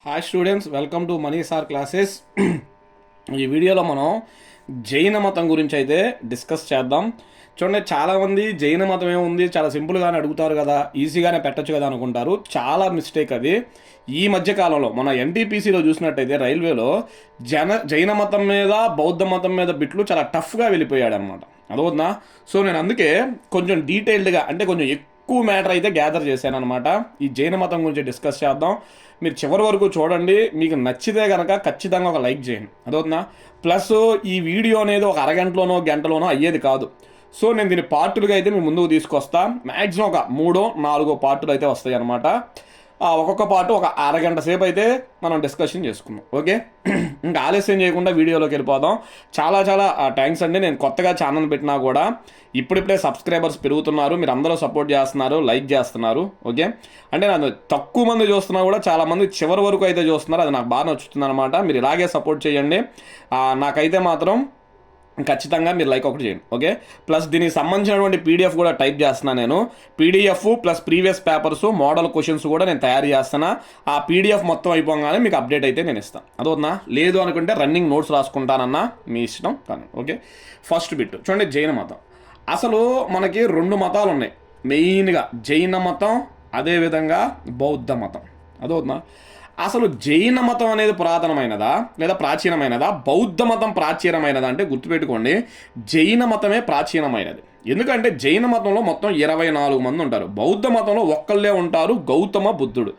Hi students, welcome to money sir classes. ఈ వీడియోలో మనం జైన మతం గురించి అయితే డిస్కస్ చేద్దాం. చూడండి, చాలామంది జైన మతం ఏముంది, చాలా సింపుల్గానే అడుగుతారు కదా, ఈజీగానే పెట్టచ్చు కదా అనుకుంటారు. చాలా మిస్టేక్ అది. ఈ మధ్య కాలంలో మన ఎన్టీపీసీలో చూసినట్టయితే రైల్వేలో జైన మతం మీద బౌద్ధ మతం మీద బిట్లు చాలా టఫ్గా వెళ్ళిపోయాడు అనమాట. అదవుతుందా? సో నేను అందుకే కొంచెం డీటెయిల్డ్గా, అంటే కొంచెం ఎక్కువ మ్యాటర్ అయితే గ్యాదర్ చేశాను అనమాట. ఈ జైన మతం గురించి డిస్కస్ చేద్దాం. మీరు చివరి వరకు చూడండి. మీకు నచ్చితే కనుక ఖచ్చితంగా ఒక లైక్ చేయండి. అదవుతుందా? ప్లస్ ఈ వీడియో అనేది ఒక అరగంటలోనో గంటలోనో అయ్యేది కాదు. సో నేను దీన్ని పార్టులుగా అయితే మీ ముందుకు తీసుకొస్తా. మ్యాక్సిమం ఒక 3-4 పార్టులు అయితే వస్తాయి అనమాట. ఒక్కొక్క పార్ట్ ఒక అరగంట సేపు అయితే మనం డిస్కషన్ చేసుకుందాం. ఓకే, ఇంకా ఆలస్యం చేయకుండా వీడియోలోకి వెళ్ళిపోదాం. చాలా చాలా థ్యాంక్స్ అండి. నేను కొత్తగా ఛానల్ పెట్టినా కూడా ఇప్పుడిప్పుడే సబ్స్క్రైబర్స్ పెరుగుతున్నారు. మీరు అందరూ సపోర్ట్ చేస్తున్నారు, లైక్ చేస్తున్నారు. ఓకే, అంటే నన్ను తక్కువ మంది చూస్తున్నా కూడా చాలామంది చివరి వరకు అయితే చూస్తున్నారు. అది నాకు బాగా నచ్చుతుంది అనమాట. మీరు ఇలాగే సపోర్ట్ చేయండి. నాకైతే మాత్రం ఖచ్చితంగా మీరు లైక్ ఒకటి చేయండి. ఓకే, ప్లస్ దీనికి సంబంధించినటువంటి పీడిఎఫ్ కూడా టైప్ చేస్తున్నాను నేను. PDF plus previous papers, model questions కూడా నేను తయారు చేస్తున్నా. ఆ పీడిఎఫ్ మొత్తం అయిపోగానే మీకు అప్డేట్ అయితే నేను ఇస్తాను. అదవుతుందా? లేదు అనుకుంటే రన్నింగ్ నోట్స్ రాసుకుంటానన్నా మీ ఇష్టం కానీ. ఓకే, ఫస్ట్ బిట్ చూడండి. జైన మతం. అసలు మనకి 2 మతాలు ఉన్నాయి మెయిన్గా, జైన మతం అదేవిధంగా బౌద్ధ మతం. అదవుతుందా? అసలు జైన మతం అనేది పురాతనమైనదా లేదా ప్రాచీనమైనదా, బౌద్ధ మతం ప్రాచీనమైనదా అంటే గుర్తుపెట్టుకోండి, జైన మతమే ప్రాచీనమైనది. ఎందుకంటే జైన మతంలో మొత్తం 24 మంది ఉంటారు. బౌద్ధ మతంలో ఒక్కళ్ళే ఉంటారు, గౌతమ బుద్ధుడు.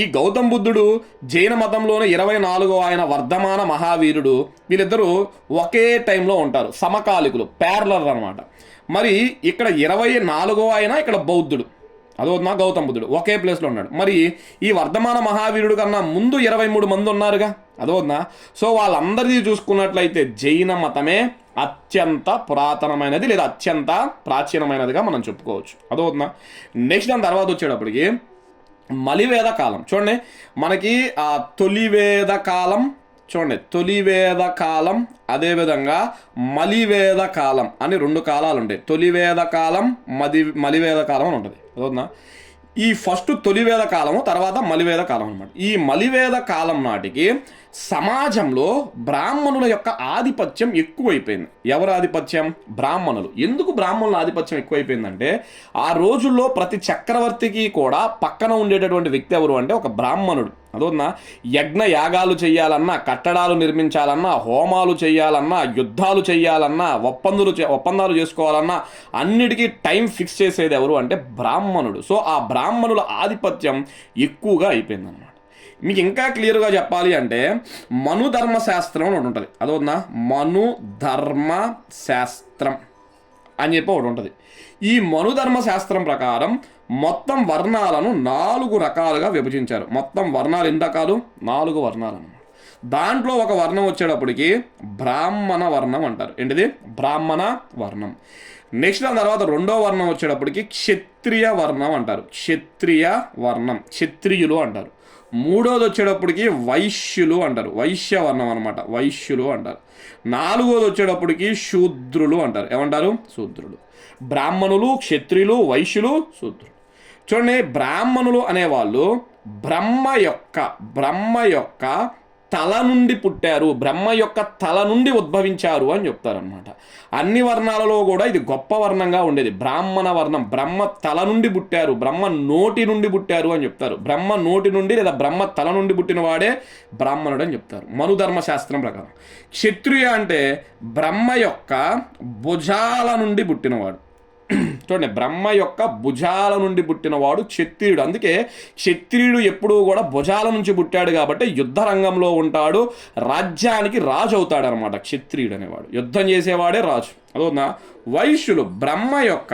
ఈ గౌతమ బుద్ధుడు జైన మతంలోనే 24వ ఆయన వర్ధమాన మహావీరుడు. వీళ్ళిద్దరూ ఒకే టైంలో ఉంటారు, సమకాలికులు, ప్యారలర్ అనమాట. మరి ఇక్కడ 24వ ఆయన ఇక్కడ బౌద్ధుడు, అదవుతుందా? గౌతమ బుద్ధుడు ఒకే ప్లేస్లో ఉన్నాడు. మరి ఈ వర్ధమాన మహావీరుడు కన్నా ముందు 23 మంది ఉన్నారుగా, అదవుతుందా? సో వాళ్ళందరిది చూసుకున్నట్లయితే జైన మతమే అత్యంత పురాతనమైనది లేదా అత్యంత ప్రాచీనమైనదిగా మనం చెప్పుకోవచ్చు. అదవుతుందా? నెక్స్ట్ దాని తర్వాత వచ్చేటప్పటికి మలివేద కాలం. చూడండి, మనకి తొలివేద కాలం, చూడండి, తొలివేద కాలం అదేవిధంగా మలివేద కాలం అని 2 కాలాలు ఉంటాయి. తొలివేద కాలం, మలివేద కాలం అని ఉంటుంది. అవునా? ఈ ఫస్ట్ తొలివేద కాలము, తర్వాత మలివేద కాలం అనమాట. ఈ మలివేద కాలం నాటికి సమాజంలో బ్రాహ్మణుల యొక్క ఆధిపత్యం ఎక్కువైపోయింది. ఎవరు ఆధిపత్యం? బ్రాహ్మణులు. ఎందుకు బ్రాహ్మణుల ఆధిపత్యం ఎక్కువైపోయిందంటే, ఆ రోజుల్లో ప్రతి చక్రవర్తికి కూడా పక్కన ఉండేటటువంటి వ్యక్తి ఎవరు అంటే ఒక బ్రాహ్మణుడు. అదోనా? యజ్ఞ యాగాలు చేయాలన్నా, కట్టడాలు నిర్మించాలన్నా, హోమాలు చేయాలన్నా, యుద్ధాలు చేయాలన్నా, ఒప్పందాలు చేసుకోవాలన్నా అన్నిటికీ టైం ఫిక్స్ చేసేది ఎవరు అంటే బ్రాహ్మణుడు. సో ఆ బ్రాహ్మణుల ఆధిపత్యం ఎక్కువగా అయిపోయిందన్నమాట. మీకు ఇంకా క్లియర్గా చెప్పాలి అంటే మనుధర్మశాస్త్రం అని ఒకటి ఉంటుంది. అదవుతుందా? మనుధర్మశాస్త్రం అని చెప్పి ఒకటి ఉంటుంది. ఈ మనుధర్మశాస్త్రం ప్రకారం మొత్తం వర్ణాలను 4 రకాలుగా విభజించారు. మొత్తం వర్ణాలు ఎన్ని రకాలు? 4 వర్ణాలు అన్నమాట. దాంట్లో ఒక వర్ణం వచ్చేటప్పటికి బ్రాహ్మణ వర్ణం అంటారు. ఏంటిది? బ్రాహ్మణ వర్ణం. నెక్స్ట్ దాని తర్వాత 2వ వర్ణం వచ్చేటప్పటికి క్షత్రియ వర్ణం అంటారు. క్షత్రియ వర్ణం, క్షత్రియులు అంటారు. 3వది వచ్చేటప్పటికి వైశ్యులు అంటారు. వైశ్య వర్ణం అనమాట, వైశ్యులు అంటారు. 4వది వచ్చేటప్పటికి శూద్రులు అంటారు. ఏమంటారు? శూద్రులు. బ్రాహ్మణులు, క్షత్రియులు, వైశ్యులు, శూద్రులు. చూడండి, బ్రాహ్మణులు అనేవాళ్ళు బ్రహ్మ యొక్క తల నుండి పుట్టారు, బ్రహ్మ యొక్క తల నుండి ఉద్భవించారు అని చెప్తారనమాట. అన్ని వర్ణాలలో కూడా ఇది గొప్ప వర్ణంగా ఉండేది బ్రాహ్మణ వర్ణం. బ్రహ్మ తల నుండి పుట్టారు, బ్రహ్మ నోటి నుండి పుట్టారు అని చెప్తారు. బ్రహ్మ నోటి నుండి లేదా బ్రహ్మ తల నుండి పుట్టిన వాడే బ్రాహ్మణుడు అని చెప్తారు మనుధర్మశాస్త్రం ప్రకారం. క్షత్రియ అంటే బ్రహ్మ యొక్క భుజాల నుండి పుట్టినవాడు. చూడండి, బ్రహ్మ యొక్క భుజాల నుండి పుట్టినవాడు క్షత్రియుడు. అందుకే క్షత్రియుడు ఎప్పుడూ కూడా భుజాల నుంచి పుట్టాడు కాబట్టి యుద్ధ రంగంలో ఉంటాడు, రాజ్యానికి రాజు అవుతాడు అనమాట. క్షత్రియుడు అనేవాడు యుద్ధం చేసేవాడే రాజు. అదవునా? వైశ్యులు బ్రహ్మ యొక్క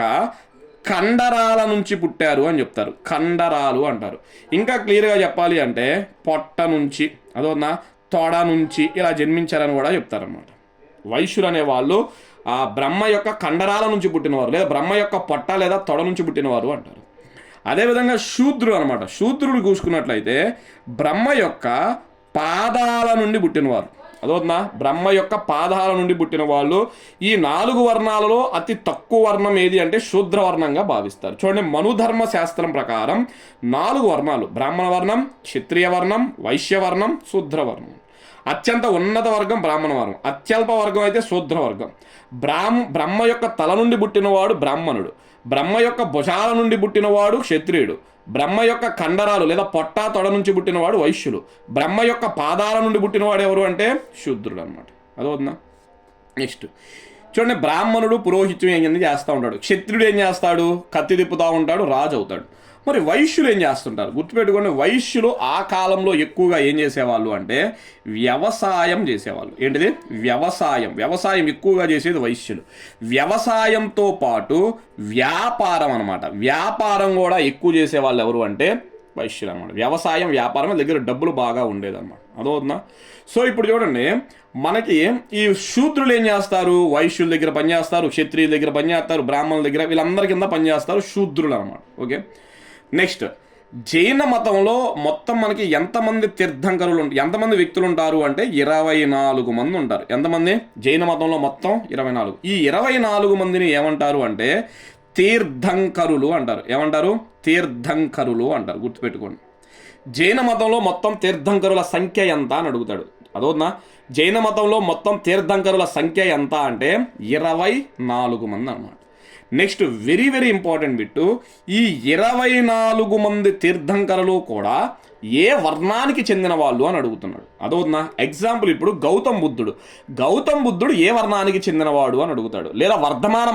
కండరాల నుంచి పుట్టారు అని చెప్తారు. కండరాలు అంటారు. ఇంకా క్లియర్గా చెప్పాలి అంటే పొట్ట నుంచి, అదవునా, తొడ నుంచి ఇలా జన్మించారని కూడా చెప్తారనమాట. వైశ్యులు అనేవాళ్ళు ఆ బ్రహ్మ యొక్క కండరాల నుంచి పుట్టినవారు, లేదా బ్రహ్మ యొక్క పొట్ట లేదా తొడ నుంచి పుట్టినవారు అంటారు. అదేవిధంగా శూద్రుడు అనమాట. శూద్రుడు చూసుకున్నట్లయితే బ్రహ్మ యొక్క పాదాల నుండి పుట్టినవారు. అదవుతుందా? బ్రహ్మ యొక్క పాదాల నుండి పుట్టిన వాళ్ళు. ఈ 4 వర్ణాలలో అతి తక్కువ వర్ణం ఏది అంటే శూద్ర వర్ణంగా భావిస్తారు. చూడండి, మనుధర్మ శాస్త్రం ప్రకారం 4 వర్ణాలు: బ్రాహ్మణ వర్ణం, క్షత్రియ వర్ణం, వైశ్య వర్ణం, శూద్ర వర్ణం. అత్యంత ఉన్నత వర్గం బ్రాహ్మణ వర్గం, అత్యల్ప వర్గం అయితే శూద్ర వర్గం. బ్రహ్మ యొక్క తల నుండి పుట్టినవాడు బ్రాహ్మణుడు, బ్రహ్మ యొక్క భుజాల నుండి పుట్టినవాడు క్షత్రియుడు, బ్రహ్మ యొక్క కండరాలు లేదా పొట్ట తొడ నుంచి పుట్టినవాడు వైశ్యులు, బ్రహ్మ యొక్క పాదాల నుండి పుట్టినవాడు ఎవరు అంటే శూద్రుడు అనమాట. అదవుతుందా? నెక్స్ట్ చూడండి, బ్రాహ్మణుడు పురోహిత్యం ఏం చేస్తూ ఉంటాడు, క్షత్రుడు ఏం చేస్తాడు, కత్తి తిప్పుతూ ఉంటాడు, రాజు అవుతాడు. మరి వైశ్యులు ఏం చేస్తుంటారు? గుర్తుపెట్టుకోండి, వైశ్యులు ఆ కాలంలో ఎక్కువగా ఏం చేసేవాళ్ళు అంటే వ్యవసాయం చేసేవాళ్ళు. ఏంటిది? వ్యవసాయం ఎక్కువగా చేసేది వైశ్యులు. వ్యవసాయంతో పాటు వ్యాపారం అనమాట, వ్యాపారం కూడా ఎక్కువ చేసేవాళ్ళు ఎవరు అంటే వైశ్యులు అనమాట. వ్యవసాయం, వ్యాపారం దగ్గర డబ్బులు బాగా ఉండేదన్నమాట. అదవుతుందా? సో ఇప్పుడు చూడండి, మనకి ఈ శూద్రులు ఏం చేస్తారు? వైశ్యుల దగ్గర పనిచేస్తారు, క్షత్రియుల దగ్గర పనిచేస్తారు, బ్రాహ్మణుల దగ్గర, వీళ్ళందరి కింద పనిచేస్తారు శూద్రులు అనమాట. ఓకే, నెక్స్ట్ జైన మతంలో మొత్తం మనకి ఎంతమంది తీర్థంకరులు ఎంతమంది వ్యక్తులు ఉంటారు అంటే 24 మంది ఉంటారు. ఎంతమంది? జైన మతంలో మొత్తం 24. ఈ 24 మందిని ఏమంటారు అంటే తీర్థంకరులు అంటారు. ఏమంటారు? తీర్థంకరులు అంటారు. గుర్తుపెట్టుకోండి. జైన మతంలో మొత్తం తీర్థంకరుల సంఖ్య ఎంత అని అడుగుతాడు. అదోనా? జైన మతంలో మొత్తం తీర్థంకరుల సంఖ్య ఎంత అంటే 24 మంది అన్నమాట. Next very very important bit, ఈ 24 మంది తీర్థంకరులు కూడా ఏ వర్ణానికి చెందిన వాళ్ళు అని అడుగుతున్నాడు. అదవుతుందా? ఎగ్జాంపుల్, ఇప్పుడు గౌతమ్ బుద్ధుడు ఏ వర్ణానికి చెందినవాడు అని అడుగుతాడు. లేదా వర్ధమాన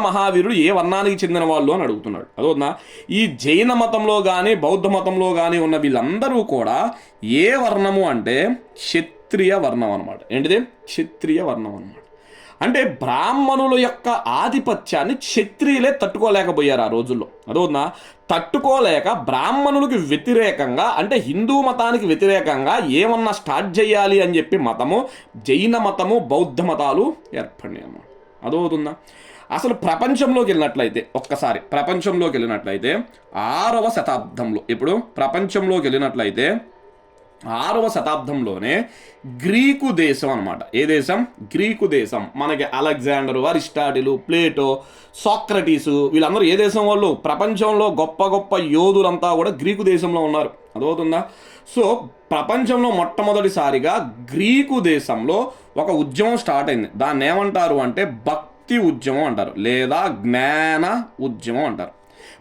మహావీరుడు ఏ వర్ణానికి చెందిన వాళ్ళు అని అడుగుతున్నాడు. అదవుతుందా? ఈ జైన మతంలో కానీ బౌద్ధ మతంలో కానీ ఉన్న వీళ్ళందరూ కూడా ఏ వర్ణము అంటే క్షత్రియ వర్ణం అనమాట. ఏంటిది? క్షత్రియ వర్ణం అనమాట. అంటే బ్రాహ్మణుల యొక్క ఆధిపత్యాన్ని క్షత్రియులే తట్టుకోలేకపోయారు ఆ రోజుల్లో. అదవునా? తట్టుకోలేక బ్రాహ్మణులకు వ్యతిరేకంగా, అంటే హిందూ మతానికి వ్యతిరేకంగా ఏమన్నా స్టార్ట్ చేయాలి అని చెప్పి జైన మతము, బౌద్ధ మతాలు ఏర్పడినాయి అన్నమాట. అదవుతుందా? అసలు ప్రపంచంలోకి వెళ్ళినట్లయితే, ఒక్కసారి ప్రపంచంలోకి వెళ్ళినట్లయితే 6వ శతాబ్దంలో, ఇప్పుడు ప్రపంచంలోకి వెళ్ళినట్లయితే 6వ శతాబ్దంలోనే గ్రీకు దేశం అనమాట. ఏ దేశం? గ్రీకు దేశం. మనకి అలెగ్జాండరు, అరిస్టాటిలు, ప్లేటో, సాక్రటీసు, వీళ్ళందరూ ఏ దేశం వాళ్ళు? ప్రపంచంలో గొప్ప గొప్ప యోధులంతా కూడా గ్రీకు దేశంలో ఉన్నారు. అదవుతుందా? సో ప్రపంచంలో మొట్టమొదటిసారిగా గ్రీకు దేశంలో ఒక ఉద్యమం స్టార్ట్ అయింది. దాన్ని ఏమంటారు అంటే భక్తి ఉద్యమం అంటారు, లేదా జ్ఞాన ఉద్యమం అంటారు.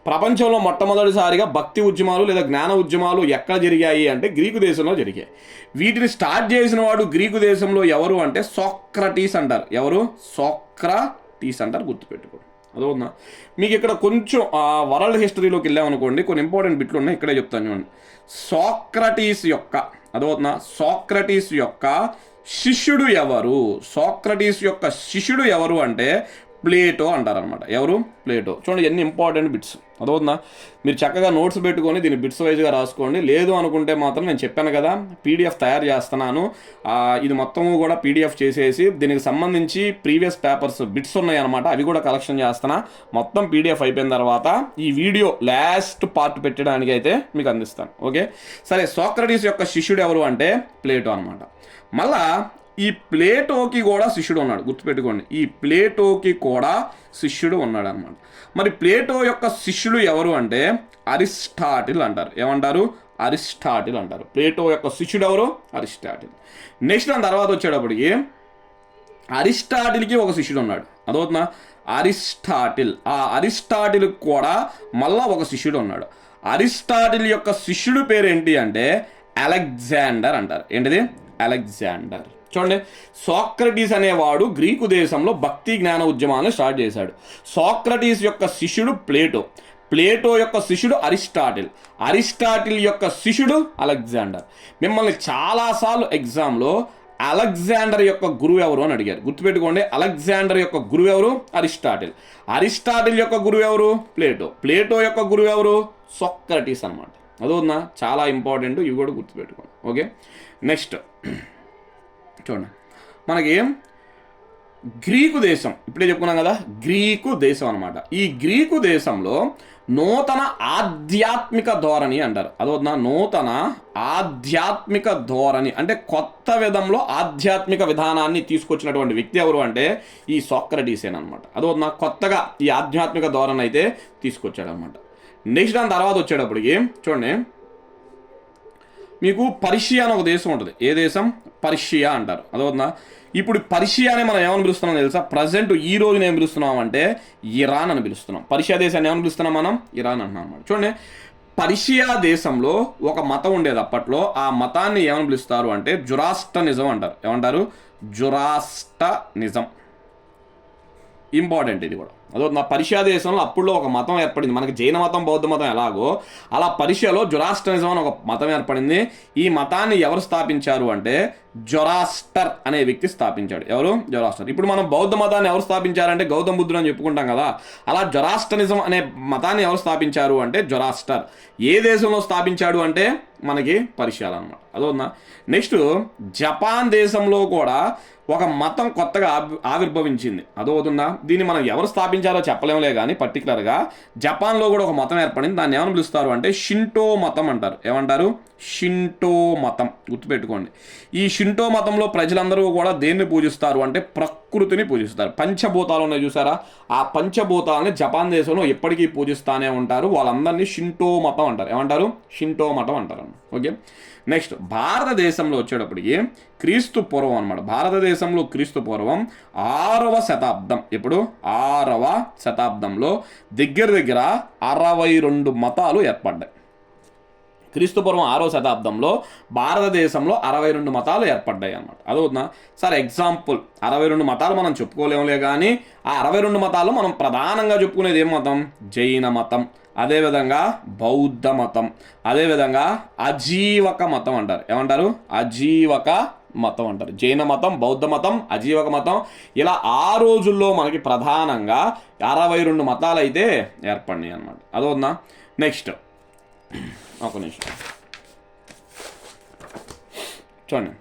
ప్రపంచంలో మొట్టమొదటిసారిగా భక్తి ఉద్యమాలు లేదా జ్ఞాన ఉద్యమాలు ఎక్కడ జరిగాయి అంటే గ్రీకు దేశంలో జరిగాయి. వీటిని స్టార్ట్ చేసిన వాడు గ్రీకు దేశంలో ఎవరు అంటే సాక్రటీస్ అంటారు. ఎవరు? సాక్రటీస్ అంటారు. గుర్తుపెట్టుకోండి. అదవుతుందా? మీకు ఇక్కడ కొంచెం వరల్డ్ హిస్టరీలోకి వెళ్ళామనుకోండి, కొన్ని ఇంపార్టెంట్ బిట్లు ఉన్నాయి, ఇక్కడే చెప్తాను చూడండి. సాక్రటీస్ యొక్క, అదవుతుందా? సాక్రటీస్ యొక్క శిష్యుడు ఎవరు? సాక్రటీస్ యొక్క శిష్యుడు ఎవరు అంటే ప్లేటో అంటారనమాట. ఎవరు? ప్లేటో. చూడండి ఎన్ని ఇంపార్టెంట్ బిట్స్. అదవుతుందా? మీరు చక్కగా నోట్స్ పెట్టుకొని దీన్ని బిట్స్ వైజ్గా రాసుకోండి. లేదు అనుకుంటే మాత్రం నేను చెప్పాను కదా, పీడిఎఫ్ తయారు చేస్తున్నాను. ఇది మొత్తము కూడా పీడిఎఫ్ చేసేసి దీనికి సంబంధించి ప్రీవియస్ పేపర్స్ బిట్స్ ఉన్నాయన్నమాట, అవి కూడా కలెక్షన్ చేస్తున్నా. మొత్తం పీడిఎఫ్ అయిపోయిన తర్వాత ఈ వీడియో లాస్ట్ పార్ట్ పెట్టడానికి అయితే మీకు అందిస్తాను. ఓకే, సరే. సాక్రటీస్ యొక్క శిష్యుడు ఎవరు అంటే ప్లేటో అనమాట. మళ్ళా ఈ ప్లేటోకి కూడా శిష్యుడు ఉన్నాడు. గుర్తుపెట్టుకోండి, ఈ ప్లేటోకి కూడా శిష్యుడు ఉన్నాడు అనమాట. మరి ప్లేటో యొక్క శిష్యుడు ఎవరు అంటే అరిస్టాటిల్ అంటారు. ఏమంటారు? అరిస్టాటిల్ అంటారు. ప్లేటో యొక్క శిష్యుడు ఎవరు? అరిస్టాటిల్. నెక్స్ట్ దాని తర్వాత వచ్చేటప్పటికి అరిస్టాటిల్కి ఒక శిష్యుడు ఉన్నాడు. అదవుతుందా? అరిస్టాటిల్. ఆ అరిస్టాటిల్ కూడా మళ్ళా ఒక శిష్యుడు ఉన్నాడు. అరిస్టాటిల్ యొక్క శిష్యుడు పేరు ఏంటి అంటే అలెగ్జాండర్ అంటారు. ఏంటిది? అలెగ్జాండర్. చూడండి, సాక్రటీస్ అనేవాడు గ్రీకు దేశంలో భక్తి జ్ఞాన ఉద్యమాలను స్టార్ట్ చేశాడు. సాక్రటీస్ యొక్క శిష్యుడు ప్లేటో, ప్లేటో యొక్క శిష్యుడు అరిస్టాటిల్ యొక్క శిష్యుడు అలెగ్జాండర్. మిమ్మల్ని చాలాసార్లు ఎగ్జామ్లో అలెగ్జాండర్ యొక్క గురువు ఎవరు అని అడిగారు. గుర్తుపెట్టుకోండి, అలెగ్జాండర్ యొక్క గురువు ఎవరు? అరిస్టాటిల్ యొక్క గురువు ఎవరు? ప్లేటో యొక్క గురువు ఎవరు? సాక్రటీస్ అనమాట. అదవునా? చాలా ఇంపార్టెంట్, ఇవి కూడా గుర్తుపెట్టుకోండి. ఓకే, నెక్స్ట్ చూడండి, మనకి గ్రీకు దేశం, ఇప్పుడే చెప్పుకున్నాం కదా, గ్రీకు దేశం అనమాట. ఈ గ్రీకు దేశంలో నూతన ఆధ్యాత్మిక ధోరణి అంటారు. అదొద్దా, నూతన ఆధ్యాత్మిక ధోరణి అంటే కొత్త విధంలో ఆధ్యాత్మిక విధానాన్ని తీసుకొచ్చినటువంటి వ్యక్తి ఎవరు అంటే ఈ సోక్రటీసేన్ అనమాట. అదొద్దా, కొత్తగా ఈ ఆధ్యాత్మిక ధోరణి అయితే తీసుకొచ్చాడు అనమాట. నెక్స్ట్ దాని తర్వాత వచ్చేటప్పటికి చూడండి, మీకు పర్షియా అని ఒక దేశం ఉంటుంది. ఏ దేశం? పర్షియా అంటారు. అదవుతుందా? ఇప్పుడు పర్షియాని మనం ఏమని పిలుస్తున్నాం తెలుసా? ప్రజెంట్ ఈ రోజున ఏం పిలుస్తున్నాం అంటే ఇరాన్ అని పిలుస్తున్నాం. పర్షియా దేశాన్ని ఏమని పిలుస్తున్నాం మనం? ఇరాన్ అంటున్నాం అన్నమాట. చూడండి, పర్షియా దేశంలో ఒక మతం ఉండేది అప్పట్లో. ఆ మతాన్ని ఏమని పిలుస్తారు అంటే జొరాస్ట్రనిజం అంటారు. ఏమంటారు? జొరాస్ట్రనిజం. ఇంపార్టెంట్ ఇది కూడా. అదో నా పర్షియా దేశంలో అప్పుడులో ఒక మతం ఏర్పడింది. మనకి జైన మతం, బౌద్ధ మతం ఎలాగో అలా పర్షియాలో జొరాస్ట్రనిజం అని ఒక మతం ఏర్పడింది. ఈ మతాన్ని ఎవరు స్థాపించారు అంటే జొరాస్టర్ అనే వ్యక్తి స్థాపించాడు. ఎవరు? జొరాస్టర్. ఇప్పుడు మనం బౌద్ధ మతాన్ని ఎవరు స్థాపించారంటే గౌతమ బుద్ధుడు అని చెప్పుకుంటాం కదా. అలా జొరాస్ట్రనిజం అనే మతాన్ని ఎవరు స్థాపించారు అంటే జొరాస్టర్. ఏ దేశంలో స్థాపించాడు అంటే మనకి పర్షియాలో అనమాట. అదోనా. నెక్స్ట్ జపాన్ దేశంలో కూడా ఒక మతం కొత్తగా ఆవిర్భవించింది. అదవుతుందా? దీన్ని మనం ఎవరు స్థాపించారో చెప్పలేములే కానీ పర్టికులర్గా జపాన్లో కూడా ఒక మతం ఏర్పడింది. దాన్ని ఏమని పిలుస్తారు అంటే షింటో మతం అంటారు. ఏమంటారు? షింటో మతం. గుర్తుపెట్టుకోండి. ఈ షింటో మతంలో ప్రజలందరూ కూడా దేన్ని పూజిస్తారు అంటే ప్రకృతిని పూజిస్తారు. పంచభూతాలు ఉన్నాయి చూసారా? ఆ పంచభూతాలని జపాన్ దేశంలో ఎప్పటికీ పూజిస్తానే ఉంటారు. వాళ్ళందరినీ షింటో మతం అంటారు. ఏమంటారు? షింటో మతం అంటారు. ఓకే. నెక్స్ట్ భారతదేశంలో వచ్చేటప్పటికి క్రీస్తు పూర్వం అనమాట. భారతదేశంలో క్రీస్తు పూర్వం 6వ శతాబ్దం. ఇప్పుడు 6వ శతాబ్దంలో దగ్గర 62 మతాలు ఏర్పడ్డాయి. క్రీస్తుపూర్వం 6వ శతాబ్దంలో భారతదేశంలో 62 మతాలు ఏర్పడ్డాయి అన్నమాట. అదవుతుందా? సార్ ఎగ్జాంపుల్ 62 మతాలు మనం చెప్పుకోలేములే కానీ ఆ 62 మతాలు మనం ప్రధానంగా చెప్పుకునేది ఏం మతం? జైన మతం, అదేవిధంగా బౌద్ధ మతం, అదేవిధంగా అజీవక మతం అంటారు. ఏమంటారు? అజీవక మతం అంటారు. జైన మతం, బౌద్ధ మతం, అజీవక మతం, ఇలా ఆ రోజుల్లో మనకి ప్రధానంగా 62 మతాలు అయితే ఏర్పడినాయి అన్నమాట. అదవుతుందా? నెక్స్ట్ ఒక నిమిషం చూడండి,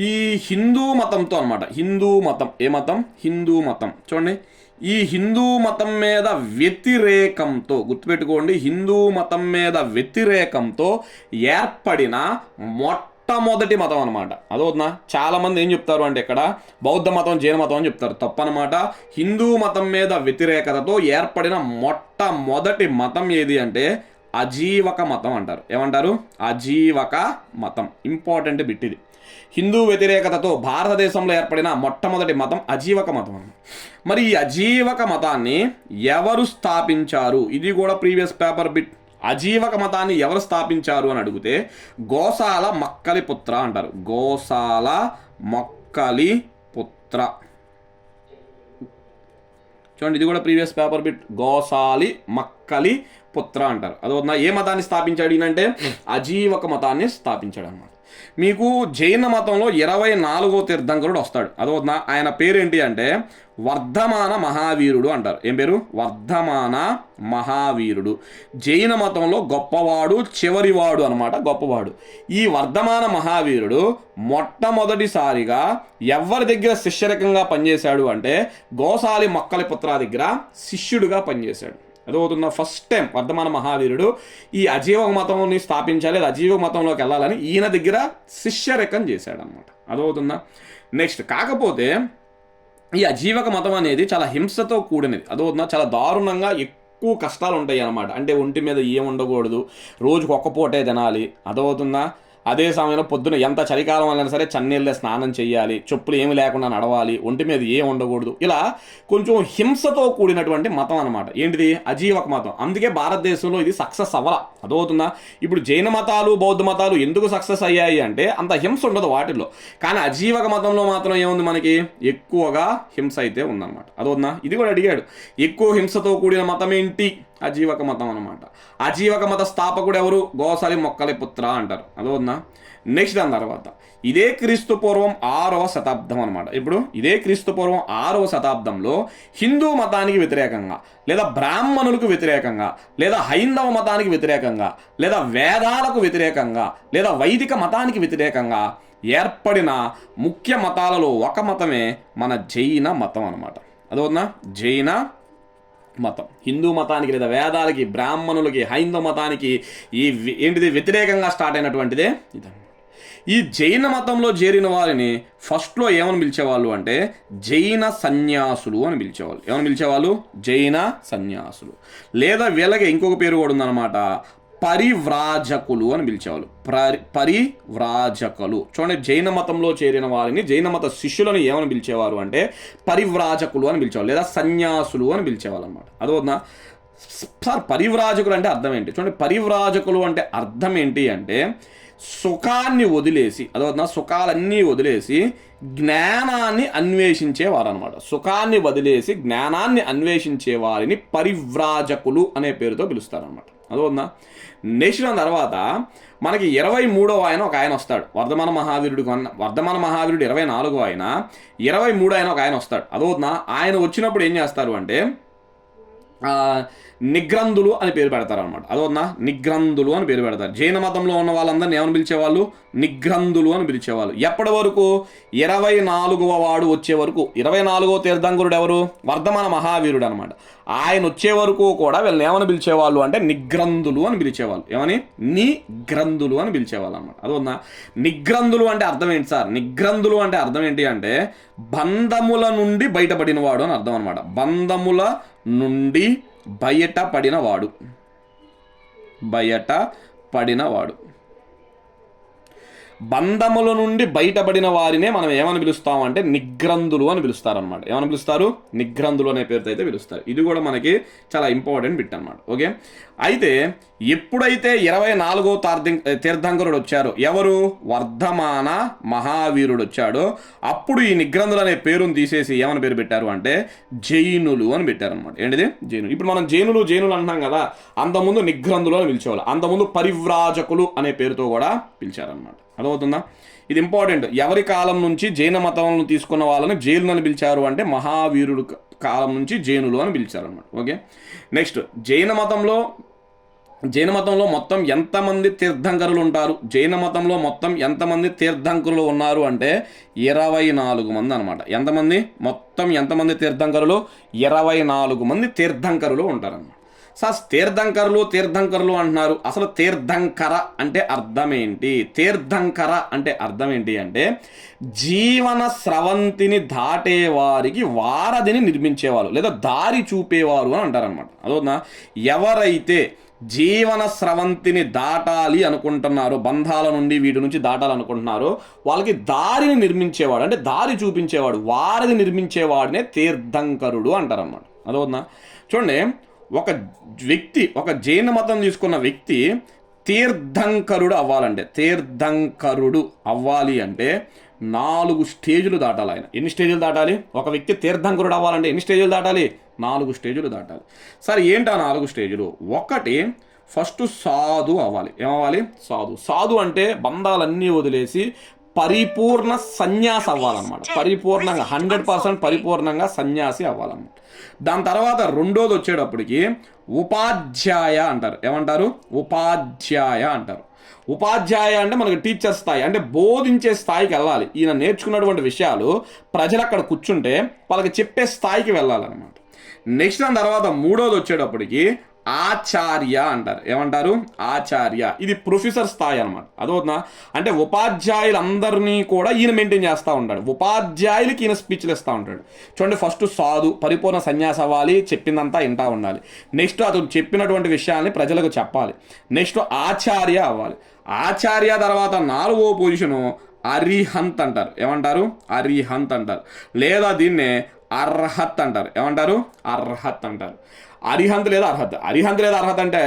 ఈ హిందూ మతంతో అనమాట. హిందూ మతం ఏ మతం? హిందూ మతం. చూడండి, ఈ హిందూ మతం మీద వ్యతిరేకంతో, గుర్తుపెట్టుకోండి, హిందూ మతం మీద వ్యతిరేకంతో ఏర్పడిన మొట్టమొదటి మతం అనమాట. అదవుతుందా? చాలా మంది ఏం చెప్తారు అంటే ఇక్కడ బౌద్ధ మతం, జైన మతం అని చెప్తారు. తప్పనమాట. హిందూ మతం మీద వ్యతిరేకతతో ఏర్పడిన మొట్టమొదటి మతం ఏది అంటే అజీవక మతం అంటారు. ఏమంటారు? అజీవక మతం. ఇంపార్టెంట్ బిట్ ఇది. హిందూ వ్యతిరేకతతో భారతదేశంలో ఏర్పడిన మొట్టమొదటి మతం అజీవక మతం. మరి ఈ అజీవక మతాన్ని ఎవరు స్థాపించారు? ఇది కూడా ప్రీవియస్ పేపర్ బిట్. అజీవక మతాన్ని ఎవరు స్థాపించారు అని అడిగితే గోసాల మక్కలి పుత్ర అంటారు. గోసాల మక్కలి పుత్ర. చూడండి, ఇది కూడా ప్రీవియస్ పేపర్ బిట్. గోసాలి మక్కలి పుత్ర అంటారు. అదవుతుందా? ఏ మతాన్ని స్థాపించాడు ఈయనంటే అజీవక మతాన్ని స్థాపించాడు అన్నమాట. మీకు జైన మతంలో 24వ తీర్థంకరుడు వస్తాడు. అదవుతుందా? ఆయన పేరేంటి అంటే వర్ధమాన మహావీరుడు అంటారు. ఏం పేరు? వర్ధమాన మహావీరుడు. జైన మతంలో గొప్పవాడు, చివరివాడు అనమాట. గొప్పవాడు. ఈ వర్ధమాన మహావీరుడు మొట్టమొదటిసారిగా ఎవరి దగ్గర శిష్యరకంగా పనిచేశాడు అంటే గోసాలి మక్కలి పుత్ర దగ్గర శిష్యుడిగా పనిచేశాడు. అదవుతున్న ఫస్ట్ టైం వర్ధమాన మహావీరుడు ఈ అజీవక మతంని స్థాపించాలి, అజీవక మతంలోకి వెళ్ళాలని ఈయన దగ్గర శిష్యరకం చేశాడు అనమాట. అదవుతుందా? నెక్స్ట్ కాకపోతే ఈ అజీవక మతం అనేది చాలా హింసతో కూడినది. అదవుతుందా? చాలా దారుణంగా ఎక్కువ కష్టాలు ఉంటాయి అన్నమాట. అంటే ఒంటి మీద ఏం ఉండకూడదు, రోజుకు ఒక్క పూటే తినాలి. అదవుతుందా? అదే సమయంలో పొద్దున ఎంత చలికాలం అయినా సరే చన్నీళ్ళే స్నానం చేయాలి, చెప్పులు ఏమి లేకుండా నడవాలి, ఒంటి మీద ఏం ఉండకూడదు. ఇలా కొంచెం హింసతో కూడినటువంటి మతం అనమాట. ఏంటిది? అజీవక మతం. అందుకే భారతదేశంలో ఇది సక్సెస్ అవ్వాల. అదవుతుందా? ఇప్పుడు జైన మతాలు, బౌద్ధ మతాలు ఎందుకు సక్సెస్ అయ్యాయి అంటే అంత హింస ఉండదు వాటిల్లో. కానీ అజీవక మతంలో మాత్రం ఏముంది మనకి? ఎక్కువగా హింస అయితే ఉందన్నమాట. అదవుతుందా? ఇది కూడా అడిగాడు, ఎక్కువ హింసతో కూడిన మతం ఏంటి అజీవక మతం అనమాట. అజీవక మత స్థాపకుడు ఎవరు? గోసలి మొక్కలి పుత్ర అంటారు. అదవునా. నెక్స్ట్ దాని తర్వాత ఇదే క్రీస్తు పూర్వం 6వ శతాబ్దం అనమాట. ఇప్పుడు ఇదే క్రీస్తు పూర్వం 6వ శతాబ్దంలో హిందూ మతానికి వ్యతిరేకంగా, లేదా బ్రాహ్మణులకు వ్యతిరేకంగా, లేదా హైందవ మతానికి వ్యతిరేకంగా, లేదా వేదాలకు వ్యతిరేకంగా, లేదా వైదిక మతానికి వ్యతిరేకంగా ఏర్పడిన ముఖ్య మతాలలో ఒక మతమే మన జైన మతం అనమాట. అదవునా, జైన మతం. హిందూ మతానికి లేదా వేదాలకి, బ్రాహ్మణులకి, హైందవ మతానికి ఏంటిది వ్యతిరేకంగా స్టార్ట్ అయినటువంటిదే ఇదన్నమాట. ఈ జైన మతంలో చేరిన వారిని ఫస్ట్లో ఏమని పిలిచేవాళ్ళు అంటే జైన సన్యాసులు అని పిలిచేవాళ్ళు. ఏమని పిలిచేవాళ్ళు? జైన సన్యాసులు. లేదా వీళ్ళకి ఇంకొక పేరు కూడా ఉందన్నమాట, పరివ్రాజకులు అని పిలిచేవాళ్ళు. పరివ్రాజకులు. చూడండి, జైన మతంలో చేరిన వారిని, జైన మత శిష్యులను ఏమని పిలిచేవారు అంటే పరివ్రాజకులు అని పిలిచేవాళ్ళు, లేదా సన్యాసులు అని పిలిచేవాళ్ళు అనమాట. అదవునా. సార్ పరివ్రాజకులు అంటే అర్థం ఏంటి? చూడండి, పరివ్రాజకులు అంటే అర్థం ఏంటి అంటే సుఖాన్ని వదిలేసి, అదవునా, సుఖాలన్నీ వదిలేసి జ్ఞానాన్ని అన్వేషించేవారు అనమాట. సుఖాన్ని వదిలేసి జ్ఞానాన్ని అన్వేషించే వారిని పరివ్రాజకులు అనే పేరుతో పిలుస్తారనమాట. అదవునా. నెక్స్ట్ తర్వాత మనకి 23వ ఆయన ఒక ఆయన వస్తాడు. వర్ధమాన మహావీరుడు 24వ ఆయన, 23 ఆయన ఒక ఆయన వస్తాడు. అదవునా. ఆయన వచ్చినప్పుడు ఏం చేస్తారు అంటే నిగ్రంథులు అని పేరు పెడతారు అనమాట. అదవునా, నిగ్రంథులు అని పేరు పెడతారు. జైన మతంలో ఉన్న వాళ్ళందరినీ ఏమని పిలిచేవాళ్ళు? నిగ్రంథులు అని పిలిచేవాళ్ళు. ఎప్పటి వరకు? 24వ వాడు వచ్చే వరకు. 24వ తీర్థంకరుడు ఎవరు? వర్ధమాన మహావీరుడు అనమాట. ఆయన వచ్చే వరకు కూడా వీళ్ళని ఏమని పిలిచేవాళ్ళు అంటే నిగ్రంథులు అని పిలిచేవాళ్ళు. ఏమని? నిగ్రంథులు అని పిలిచేవాళ్ళు అనమాట. అదవునా. నిగ్రంథులు అంటే అర్థం ఏంటి సార్? నిగ్రంథులు అంటే అర్థం ఏంటి అంటే బంధముల నుండి బయటపడినవాడు అని అర్థం అనమాట. బంధముల నుండి బయటపడినవాడు. బంధముల నుండి బయటపడిన వారినే మనం ఏమని పిలుస్తామంటే నిగ్రంథులు అని పిలుస్తారనమాట. ఏమని పిలుస్తారు? నిగ్రంథులు అనే పేరుతో అయితే పిలుస్తారు. ఇది కూడా మనకి చాలా ఇంపార్టెంట్ బిట్ అనమాట. ఓకే. అయితే ఎప్పుడైతే 24వ తీర్థంకరుడు వచ్చారో, ఎవరు? వర్ధమాన మహావీరుడు వచ్చాడో, అప్పుడు ఈ నిగ్రంథులు అనే పేరును తీసేసి ఏమని పేరు పెట్టారు అంటే జైనులు అని పెట్టారనమాట. ఏంటిది? జైనులు. ఇప్పుడు మనం జైనులు అంటున్నాం కదా, అంతకుముందు నిగ్రంథులు అని పిలిచేవాళ్ళు. అంతకుముందు పరివ్రాజకులు అనే పేరుతో కూడా పిలిచారనమాట. అదవుతుందా? ఇది ఇంపార్టెంట్. ఎవరి కాలం నుంచి జైన మతంను తీసుకున్న వాళ్ళని జైనులు అని పిలిచారు అంటే మహావీరుడు కాలం నుంచి జైనులు అని పిలిచారు అనమాట. ఓకే. నెక్స్ట్, జైన మతంలో మొత్తం ఎంతమంది తీర్థంకరులు ఉంటారు? జైన మతంలో మొత్తం ఎంతమంది తీర్థంకరులు ఉన్నారు అంటే 24 మంది అనమాట. ఎంతమంది తీర్థంకరులు? 24 మంది తీర్థంకరులు ఉంటారన్నమాట. సార్ తీర్థంకరులు అంటున్నారు. అసలు తీర్థంకర అంటే అర్థం ఏంటి? తీర్థంకర అంటే అర్థం ఏంటి అంటే జీవన స్రవంతిని దాటే వారికి వారధిని నిర్మించేవారు, లేదా దారి చూపేవారు అని అంటారనమాట. అదవునా. ఎవరైతే జీవన స్రవంతిని దాటాలి అనుకుంటున్నారో, బంధాల నుండి వీటి నుంచి దాటాలనుకుంటున్నారో వాళ్ళకి దారిని నిర్మించేవాడు, అంటే దారి చూపించేవాడు, వారధి నిర్మించేవాడినే తీర్థంకరుడు అంటారన్నమాట. అదవునా. చూడండి, ఒక జైన మతం తీసుకున్న వ్యక్తి తీర్థంకరుడు అవ్వాలి అంటే 4 స్టేజులు దాటాలి. ఆయన ఎన్ని స్టేజులు దాటాలి? ఒక వ్యక్తి తీర్థంకరుడు అవ్వాలంటే ఎన్ని స్టేజులు దాటాలి? 4 స్టేజులు దాటాలి. సరే, ఏంటి ఆ 4 స్టేజులు? ఒకటి, ఫస్ట్ సాధు అవ్వాలి. ఏమవ్వాలి? సాధు అంటే బంధాలన్నీ వదిలేసి పరిపూర్ణ సన్యాసి అవ్వాలన్నమాట. పరిపూర్ణంగా 100% పరిపూర్ణంగా సన్యాసి అవ్వాలన్నమాట. దాని తర్వాత రెండోది వచ్చేటప్పటికి ఉపాధ్యాయ అంటారు. ఏమంటారు? ఉపాధ్యాయ అంటారు. ఉపాధ్యాయ అంటే మనకి టీచర్ స్థాయి, అంటే బోధించే స్థాయికి వెళ్ళాలి. ఈయన నేర్చుకున్నటువంటి విషయాలు ప్రజలు అక్కడ కూర్చుంటే వాళ్ళకి చెప్పే స్థాయికి వెళ్ళాలన్నమాట. నెక్స్ట్ దాని తర్వాత మూడోది వచ్చేటప్పటికి ఆచార్య అంటారు. ఏమంటారు? ఆచార్య. ఇది ప్రొఫెసర్ స్థాయి అనమాట. అదవుతుందా? అంటే ఉపాధ్యాయులందరినీ కూడా ఈయన మెయింటైన్ చేస్తూ ఉంటాడు. ఉపాధ్యాయులకి ఈయన స్పీచ్లు ఇస్తూ ఉంటాడు. చూడండి, ఫస్ట్ సాధు, పరిపూర్ణ సన్యాసి అవ్వాలి, చెప్పిందంతా వింటా ఉండాలి. నెక్స్ట్ అతను చెప్పినటువంటి విషయాల్ని ప్రజలకు చెప్పాలి. నెక్స్ట్ ఆచార్య అవ్వాలి. ఆచార్య తర్వాత 4వ పొజిషను అరిహంత్ అంటారు. ఏమంటారు? అరిహంత్ అంటారు. లేదా దీన్నే అర్హత్ అంటారు. ఏమంటారు? అర్హత్ అంటారు. అరిహంత్ లేదా అర్హత్ అంటే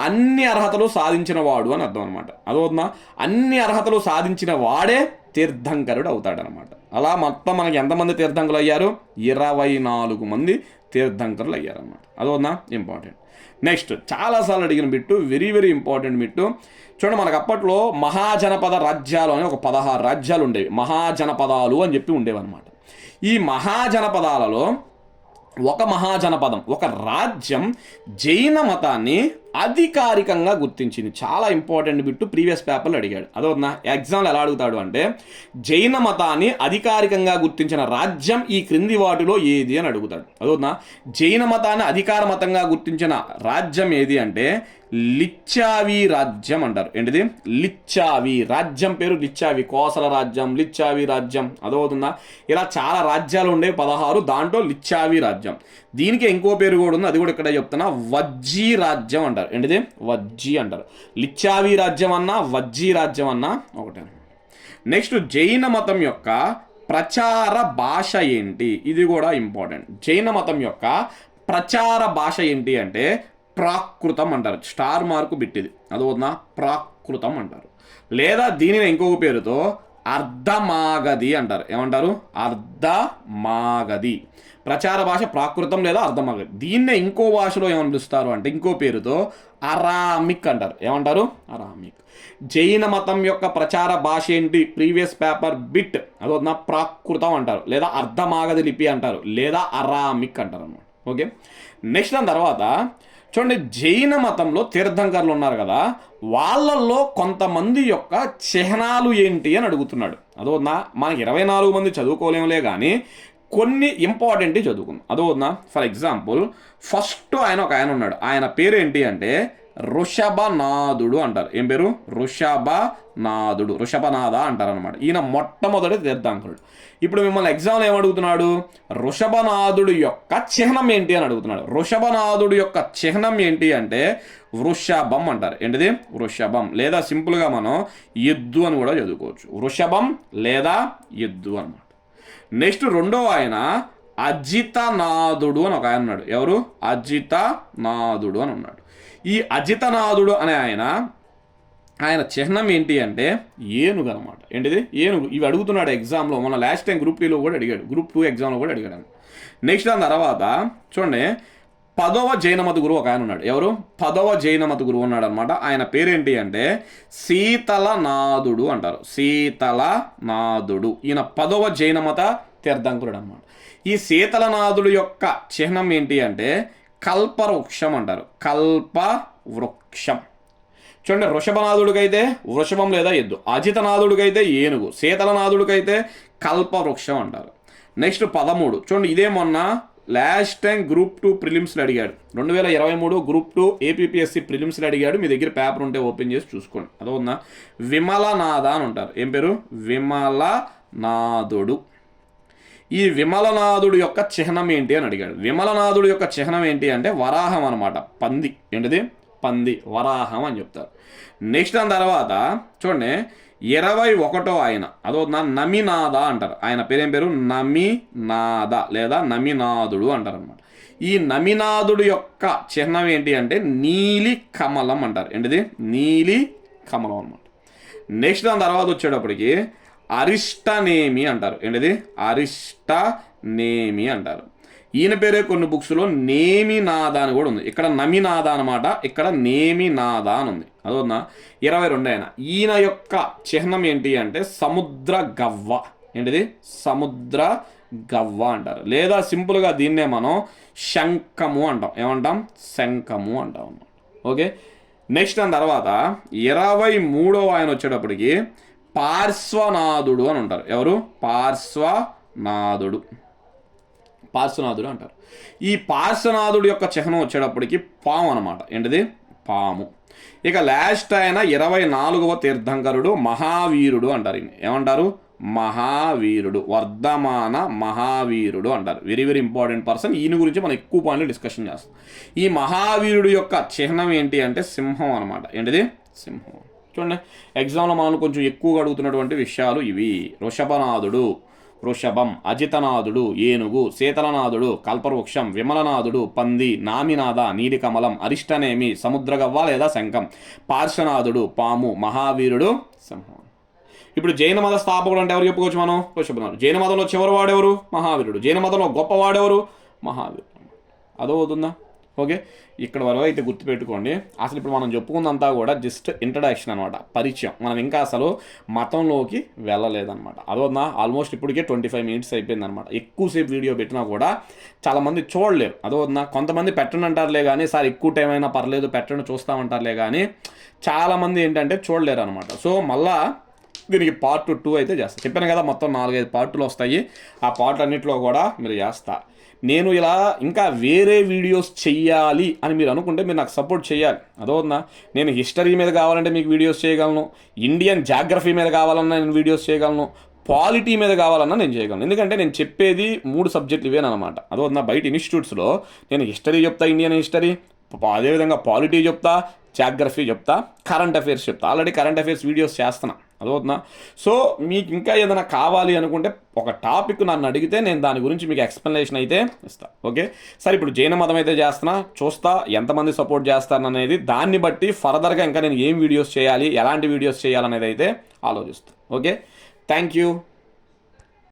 అన్ని అర్హతలు సాధించిన వాడు అని అర్థం అనమాట. అదవుతుందా? అన్ని అర్హతలు సాధించిన వాడే తీర్థంకరుడు అవుతాడనమాట. అలా మొత్తం మనకి ఎంతమంది తీర్థంకరులు అయ్యారు? 24 మంది తీర్థంకరులు అయ్యారనమాట. అదవుతుందా? ఇంపార్టెంట్. నెక్స్ట్ చాలాసార్లు అడిగిన bit, very very important bit. చూడండి, మనకు అప్పట్లో మహాజనపద రాజ్యాలు అని ఒక 16 రాజ్యాలు ఉండేవి. మహాజనపదాలు అని చెప్పి ఉండేవి అనమాట. ఈ మహాజనపదాలలో ఒక మహాజనపదం, ఒక రాజ్యం జైన మతాన్ని అధికారికంగా గుర్తించింది. చాలా ఇంపార్టెంట్ బిట్టు, ప్రీవియస్ పేపర్లో అడిగాడు. అదవుతుందా? ఎగ్జామ్లో ఎలా అడుగుతాడు అంటే, జైన మతాన్ని అధికారికంగా గుర్తించిన రాజ్యం ఈ క్రింది వాటిలో ఏది అని అడుగుతాడు. అదవుతుందా? జైన మతాన్ని అధికార మతంగా గుర్తించిన రాజ్యం ఏది అంటే లిచ్చావి రాజ్యం అంటారు. ఏంటిది? లిచ్చావి రాజ్యం పేరు లిచ్చావి. కోసల రాజ్యం, లిచ్చావి రాజ్యం. అదవుతుందా? ఇలా చాలా రాజ్యాలు ఉండేవి 16, దాంట్లో లిచ్చావి రాజ్యం. దీనికి ఇంకో పేరు కూడా ఉంది, అది కూడా ఇక్కడ చెప్తున్నా, వజ్జీ రాజ్యం అంటారు. ఏంటిది? వజ్జీ అంటారు. లిచ్చావి రాజ్యం అన్నా వజ్జీ రాజ్యం అన్నా ఒకటే. నెక్స్ట్, జైన మతం యొక్క ప్రచార భాష ఏంటి? ఇది కూడా ఇంపార్టెంట్. జైన మతం యొక్క ప్రచార భాష ఏంటి అంటే ప్రాకృతం అంటారు. Star mark బిట్టిది. అదవుతుందా? ప్రాకృతం అంటారు. లేదా దీనిని ఇంకొక పేరుతో అర్ధమాగధి అంటారు. ఏమంటారు? అర్ధమాగధి. ప్రచార భాష ప్రాకృతం లేదా అర్ధమాగధి. దీన్నే ఇంకో భాషలో ఏమని పిలుస్తారు అంటే ఇంకో పేరుతో అరామిక్ అంటారు. ఏమంటారు? అరామిక్. జైన మతం యొక్క ప్రచార భాష ఏంటి? Previous paper bit. అదవుతుందా? ప్రాకృతం అంటారు, లేదా అర్ధమాగధి లిపి అంటారు, లేదా అరామిక్ అంటారు అన్నమాట. ఓకే, నెక్స్ట్ దాని తర్వాత చూడండి, జైన మతంలో తీర్థంకర్లు ఉన్నారు కదా, వాళ్ళల్లో కొంతమంది యొక్క చిహ్నాలు ఏంటి అని అడుగుతున్నాడు. అదవుతుందా? మనకి 24 మంది చదువుకోలేములే కానీ కొన్ని ఇంపార్టెంట్ చదువుకుందాం. అదవుతుందా? ఫర్ ఎగ్జాంపుల్, ఫస్ట్ ఒక ఆయన ఉన్నాడు. ఆయన పేరు ఏంటి అంటే వృషభనాథుడు అంటారు. ఏం పేరు? వృషభనాథుడు, వృషభనాథ అంటారు అనమాట. ఈయన మొట్టమొదటి తీర్థంకరుడు. ఇప్పుడు మిమ్మల్ని ఎగ్జామ్లో ఏమడుగుతున్నాడు? వృషభనాథుడు యొక్క చిహ్నం ఏంటి అని అడుగుతున్నాడు. వృషభనాథుడు యొక్క చిహ్నం ఏంటి అంటే వృషభం అంటారు. ఏంటిది? వృషభం, లేదా సింపుల్గా మనం ఎద్దు అని కూడా చదువుకోవచ్చు. వృషభం లేదా ఎద్దు అనమాట. నెక్స్ట్ రెండో ఆయన అజితనాథుడు అని ఒక ఆయన ఉన్నాడు. ఎవరు? అజితనాథుడు అని ఉన్నాడు. ఈ అజితనాథుడు అనే ఆయన చిహ్నం ఏంటి అంటే ఏనుగు అనమాట. ఏంటిది? ఏనుగు. ఇవి అడుగుతున్నాడు ఎగ్జామ్లో. మన లాస్ట్ టైం గ్రూప్ 3లో కూడా అడిగాడు, గ్రూప్ 2 ఎగ్జామ్లో కూడా అడిగాడు. నెక్స్ట్ దాని తర్వాత చూడండి, 10వ జైనమత గురువు ఒక ఆయన ఉన్నాడు. ఎవరు? 10వ జైనమత గురువు ఉన్నాడు అనమాట. ఆయన పేరేంటి అంటే శీతలనాథుడు అంటారు. శీతలనాథుడు. ఈయన 10వ జైనమత తీర్థంకురుడు అనమాట. ఈ శీతలనాథుడు యొక్క చిహ్నం ఏంటి అంటే కల్పవృక్షం అంటారు. కల్పవృక్షం. చూడండి, వృషభనాథుడికైతే వృషభం లేదా ఎద్దు, అజితనాథుడికైతే ఏనుగు, శీతలనాథుడికైతే కల్పవృక్షం అంటారు. నెక్స్ట్ 13 చూడండి, ఇదే మొన్న లాస్ట్ టైం గ్రూప్ 2 ప్రిలిమ్స్లో అడిగాడు. 2023 గ్రూప్ 2 ఏపీఎస్సి ప్రిలిమ్స్లో అడిగాడు. మీ దగ్గర పేపర్ ఉంటే ఓపెన్ చేసి చూసుకోండి. అదవుందా? విమలనాథ అని ఉంటారు. ఏం పేరు? విమలనాథుడు. ఈ విమలనాథుడు యొక్క చిహ్నం ఏంటి అని అడిగాడు. విమలనాథుడు యొక్క చిహ్నం ఏంటి అంటే వరాహం అనమాట. పంది. ఏంటిది? పంది, వరాహం అని చెప్తారు. నెక్స్ట్ దాని తర్వాత చూడండి, 21వ ఆయన. అదవుతుందా? నమినాథ అంటారు. ఆయన పేరేం పేరు? నమినాథ లేదా నమినాథుడు అంటారు అనమాట. ఈ నమినాథుడు యొక్క చిహ్నం ఏంటి అంటే నీలి కమలం అంటారు. ఏంటిది? నీలి కమలం అనమాట. నెక్స్ట్ దాని తర్వాత వచ్చేటప్పటికి అరిష్టనేమి అంటారు. ఏంటిది? అరిష్టనేమి అంటారు. ఈయన పేరే కొన్ని బుక్స్లో నేమినాథ అని కూడా ఉంది. ఇక్కడ నమినాథ అనమాట, ఇక్కడ నేమినాథ అని ఉంది. అదవుతుందా? 22 ఆయన. ఈయన యొక్క చిహ్నం ఏంటి అంటే సముద్ర గవ్వ. ఏంటిది? సముద్ర గవ్వ అంటారు. లేదా సింపుల్గా దీన్నే మనం శంఖము అంటాం. ఏమంటాం? శంఖము అంటాం అన్నమాట. ఓకే, నెక్స్ట్ దాని తర్వాత 23వ ఆయన వచ్చేటప్పటికి పార్శ్వనాథుడు అని ఉంటారు. ఎవరు? పార్శ్వనాథుడు. పార్శ్వనాథుడు అంటారు. ఈ పార్శ్వనాథుడు యొక్క చిహ్నం వచ్చేటప్పటికి పాము అనమాట. ఏంటిది? పాము. ఇక లాస్ట్ ఆయన 24వ తీర్థంకరుడు మహావీరుడు అంటారు. ఏమంటారు? మహావీరుడు, వర్ధమాన మహావీరుడు అంటారు. Very very important person. ఈయన గురించి మనం ఎక్కువ పాయింట్లు డిస్కషన్ చేస్తాం. ఈ మహావీరుడు యొక్క చిహ్నం ఏంటి అంటే సింహం అనమాట. ఏంటిది? సింహం. చూడండి, ఎగ్జామ్లో మనం కొంచెం ఎక్కువగా అడుగుతున్నటువంటి విషయాలు ఇవి. వృషభనాథుడు, వృషభం, అజితనాథుడు, ఏనుగు, శీతలనాథుడు, కల్పవృక్షం, విమలనాథుడు, పంది, నామినాథ, నీలికమలం, అరిష్టనేమి, సముద్రగవ్వ లేదా శంఖం, పార్శ్వనాథుడు, పాము, మహావీరుడు, సింహం. ఇప్పుడు జైన మత స్థాపకుడు అంటే ఎవరు చెప్పుకోవచ్చు మనం? వృషభనాథుడు. జైన మతంలో చివరి వాడెవరు? మహావీరుడు. జైన మతంలో గొప్పవాడెవరు? మహావీరుడు. అదవుతుందా? ఓకే, ఇక్కడ వరకు అయితే గుర్తుపెట్టుకోండి. అసలు ఇప్పుడు మనం చెప్పుకుందంతా కూడా జస్ట్ ఇంట్రడక్షన్ అనమాట, పరిచయం. మనం ఇంకా అసలు మతంలోకి వెళ్ళలేదన్నమాట. అదొన్నా ఆల్మోస్ట్ ఇప్పటికే 25 మినిట్స్ అయిపోయింది అనమాట. ఎక్కువసేపు వీడియో పెట్టినా కూడా చాలామంది చూడలేరు. అదొన్నా కొంతమంది పెట్టండి అంటారులే కానీ, సార్ ఎక్కువ టైం అయినా పర్లేదు పెట్టండి చూస్తామంటారులే కానీ చాలామంది ఏంటంటే చూడలేరు అనమాట. సో మళ్ళా దీనికి పార్ట్ 2 అయితే చేస్తా. చెప్పాను కదా మొత్తం 4-5 పార్టులు వస్తాయి. ఆ పార్ట్లన్నింటిలో కూడా మీరు చేస్తా. నేను ఇలా ఇంకా వేరే వీడియోస్ చెయ్యాలి అని మీరు అనుకుంటే మీరు నాకు సపోర్ట్ చేయాలి. అదవుతుందా? నేను హిస్టరీ మీద కావాలంటే మీకు వీడియోస్ చేయగలను, ఇండియన్ జాగ్రఫీ మీద కావాలన్నా నేను వీడియోస్ చేయగలను, పాలిటీ మీద కావాలన్నా నేను చేయగలను. ఎందుకంటే నేను చెప్పేది 3 సబ్జెక్టులు ఇవేనమాట. అదవుతుందా? బయట ఇన్స్టిట్యూట్స్లో నేను హిస్టరీ చెప్తా, ఇండియన్ హిస్టరీ, అదేవిధంగా పాలిటీ చెప్తా, జాగ్రఫీ చెప్తా, కరెంట్ అఫైర్స్ చెప్తా. ఆల్రెడీ కరెంట్ అఫైర్స్ వీడియోస్ చేస్తున్నా. అదవుతుందా? సో మీకు ఇంకా ఏదైనా కావాలి అనుకుంటే ఒక టాపిక్ నన్ను అడిగితే నేను దాని గురించి మీకు ఎక్స్ప్లెనేషన్ అయితే ఇస్తాను. ఓకే, సరే ఇప్పుడు జైన మతం అయితే చేస్తున్నా, చూస్తా ఎంతమంది సపోర్ట్ చేస్తాననేది. దాన్ని బట్టి ఫర్దర్గా ఇంకా నేను ఏం వీడియోస్ చేయాలి, ఎలాంటి వీడియోస్ చేయాలనేది అయితే ఆలోచిస్తాను. Okay, thank you.